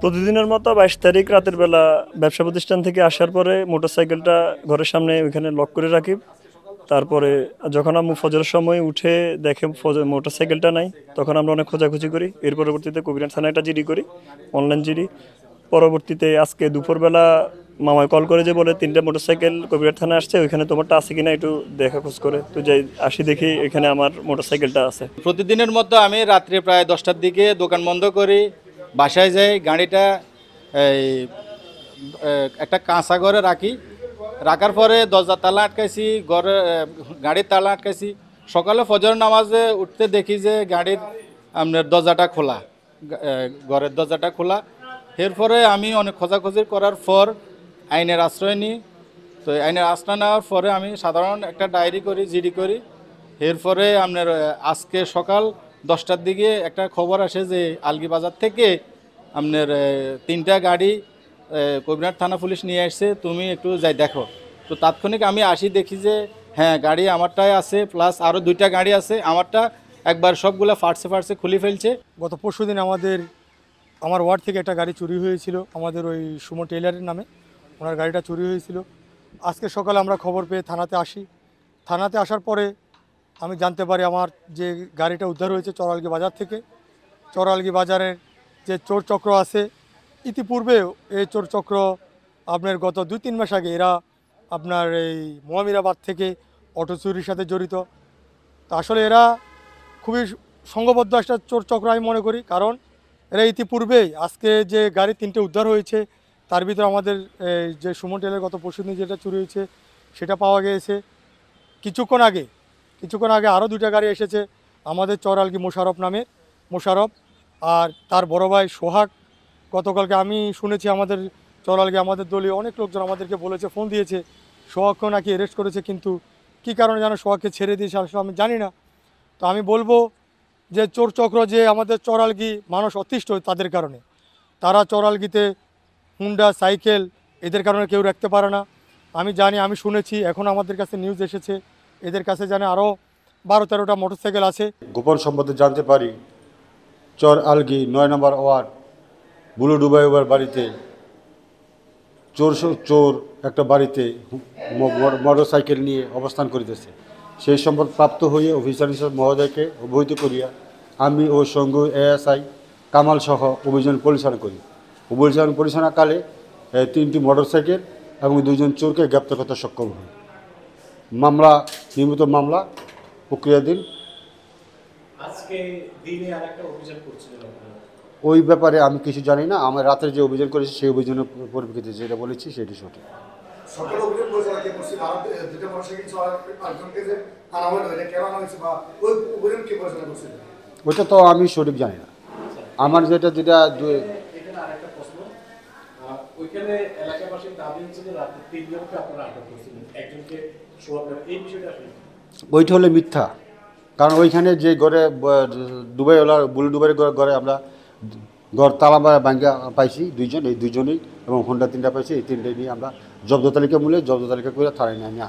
প্রতিদিনের মতো 22 তারিখ রাতের বেলা ব্যবসা প্রতিষ্ঠান থেকে আসার পরে মোটরসাইকেলটা ঘরের সামনে ওইখানে লক করে রাখি। তারপরে যখন আমি ফজরের সময় উঠে দেখে মোটরসাইকেলটা নাই, তখন আমরা অনেক খোঁজাখুঁজি করি। এর পরবর্তীতে কবিরান থানায় একটা জিডি করি, অনলাইন জিডি। পরবর্তীতে আজকে দুপুরবেলা মামায় কল করে যে বলে 3টা মোটরসাইকেল কবিরাট থানায় আসছে, ওইখানে তোমারটা আছে কিনা একটু দেখা খোঁজ করে। তো যাই আসি, দেখি এখানে আমার মোটরসাইকেলটা আছে। প্রতিদিনের মতো আমি রাত্রে প্রায় 10টার দিকে দোকান বন্ধ করি, বাসায় যাই, গাড়িটা এই একটা কাঁচা ঘরে রাখি। রাখার পরে দরজার তালা আটকাইছি, গাড়ির তালা আটকাইছি। সকালে ফজর নামাজে উঠতে দেখি যে গাড়ির আপনার দরজাটা খোলা, ঘরের দরজাটা খোলা। এরপরে আমি অনেক খোঁজাখুঁজি করার পর আইনের আশ্রয় নিই। তো আইনের আশ্রয় নেওয়ার পরে আমি সাধারণ একটা ডায়েরি করি, জিডি করি। এরপরে আপনার আজকে সকাল 10টার দিকে একটা খবর আসে যে আলগি বাজার থেকে আপনার 3টা গাড়ি কবিরহাট থানা পুলিশ নিয়ে আসছে, তুমি একটু যাই দেখো। তো তাৎক্ষণিক আমি আসি, দেখি যে হ্যাঁ গাড়ি আমারটাই আছে, প্লাস আরও 2টা গাড়ি আছে। আমারটা একবার সবগুলো ফাটসে খুলে ফেলছে। গত পরশুদিন আমার ওয়ার্ড থেকে একটা গাড়ি চুরি হয়েছিল, আমাদের ওই সুমন টেইলারের নামে ওনার গাড়িটা চুরি হয়েছিল। আজকে সকালে আমরা খবর পেয়ে থানাতে আসি। থানাতে আসার পরে আমি জানতে পারি আমার যে গাড়িটা উদ্ধার হয়েছে চরালগি বাজার থেকে। চরালগি বাজারের যে চোর চক্র আছে, ইতিপূর্বে এই চোর চক্র আপনার গত 2-3 মাস আগে এরা আপনার এই মোয়ামিরাবাদ থেকে অটো চুরির সাথে জড়িত। তো আসলে এরা খুবই সংঘবদ্ধ একটা চোর চক্র আমি মনে করি, কারণ এরা ইতিপূর্বেই আজকে যে গাড়ি 3টে উদ্ধার হয়েছে তার ভিতরে আমাদের যে সুমন টেলের গত পরশুদিন যেটা চুরি হয়েছে সেটা পাওয়া গিয়েছে। কিছুক্ষণ আগে আরও 2টা গাড়ি এসেছে আমাদের চরালগি মোশারফ আর তার বড় ভাই সোহাগ। গতকালকে আমি শুনেছি আমাদের চরালগি আমাদের দলীয় অনেক লোকজন আমাদেরকে বলেছে, ফোন দিয়েছে সোহাগকেও নাকি অ্যারেস্ট করেছে, কিন্তু কী কারণে যেন সোহাগকে ছেড়ে দিয়েছে আসলে আমি জানি না। তো আমি বলবো যে চোর চক্র যে আমাদের চরালগি মানুষ অতিষ্ঠ তাদের কারণে, তারা চরালগিতে হুন্ডা সাইকেল এদের কারণে কেউ রাখতে পারে না। আমি জানি, আমি শুনেছি, এখন আমাদের কাছে নিউজ এসেছে এদের কাছে জানে আরও 12-13টা মোটরসাইকেল আছে। গোপন সম্বন্ধে জানতে পারি চরালগি 9 নম্বর ওয়ার্ড বুলু ডুবাইবার বাড়িতে চোর একটা বাড়িতে মোটরসাইকেল নিয়ে অবস্থান করিতেছে। সেই সম্পদ প্রাপ্ত হয়ে অফিসার মহোদয়কে অবহিত করিয়া আমি ও সঙ্গ এএসআই কামাল সহ অভিযান পরিচালনা করি। অভিযান পরিচালনাকালে 3টি মোটরসাইকেল এবং 2জন চোরকে গ্রেপ্তার করতে সক্ষম হই। মামলা নিয়মিত মামলা প্রক্রিয়াধীন। ওই ব্যাপারে আমি কিছু জানি না। আমার রাতের যে অভিযান করেছি সেই অভিযানের পরিপ্রেক্ষিতে যেটা বলেছি সেটি সঠিক। ওইটা তো আমি সঠিক জানি না। আমার যেটা ওইটা হলে মিথ্যা, কারণ ওইখানে যে ঘরে দুবাইওয়ালা বুলু দুবাইয়ের ঘরে আমরা ঘর তালা ভাঙ্গা পাইছি 2জন, এই 2জনই, এবং হোন্ডা 3টা পাইছি। এই 3টে নিয়ে আমরা জব্দ তালিকা করে থানায় নিয়ে